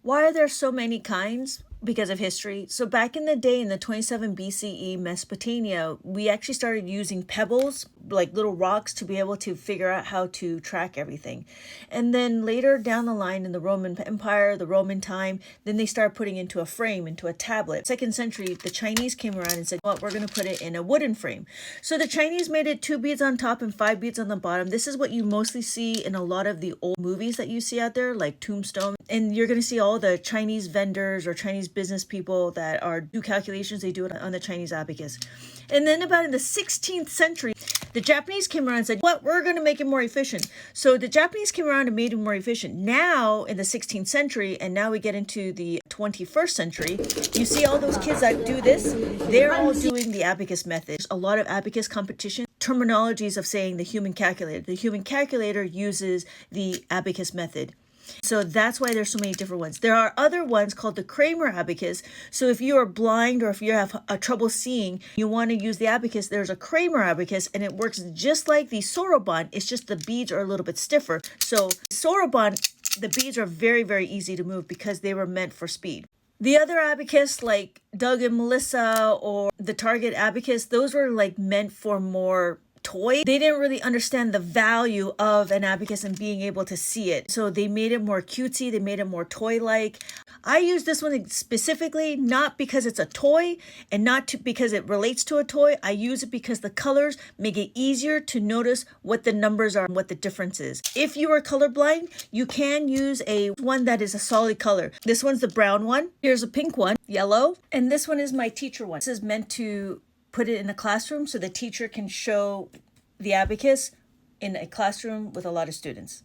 Why are there so many kinds? Because of history. So back in the day, in the 27 BCE Mesopotamia, we actually started using pebbles, like little rocks, to be able to figure out how to track everything. And then later down the line in the Roman Empire, the Roman time, then they started putting into a frame, into a tablet. Second century, the Chinese came around and said, well, we're going to put it in a wooden frame. So the Chinese made it 2 beads on top and 5 beads on the bottom. This is what you mostly see in a lot of the old movies that you see out there, like Tombstone. And you're going to see all the Chinese vendors or Chinese business people that are do calculations. They do it on the Chinese abacus. And then about in the 16th century, the Japanese came around and said, what, we're going to make it more efficient. So the Japanese came around and made it more efficient. Now in the 16th century, and now we get into the 21st century, you see all those kids that do this, they're all doing the abacus method. There's a lot of abacus competition. Terminologies of saying the human calculator. The human calculator uses the abacus method. So that's why there's so many different ones. There are other ones called the Cranmer Abacus. So if you are blind or if you have a trouble seeing, you want to use the abacus, there's a Cranmer Abacus, and it works just like the Soroban. It's just the beads are a little bit stiffer. So Soroban, the beads are very, very easy to move because they were meant for speed. The other abacus, like Doug and Melissa or the Target Abacus, those were like meant for more toy. They didn't really understand the value of an abacus and being able to see it. So they made it more cutesy. They made it more toy-like. I use this one specifically not because it's a toy and not because it relates to a toy. I use it because the colors make it easier to notice what the numbers are and what the difference is. If you are colorblind, you can use a one that is a solid color. This one's the brown one. Here's a pink one, yellow. And this one is my teacher one. This is meant to put it in a classroom so the teacher can show the abacus in a classroom with a lot of students.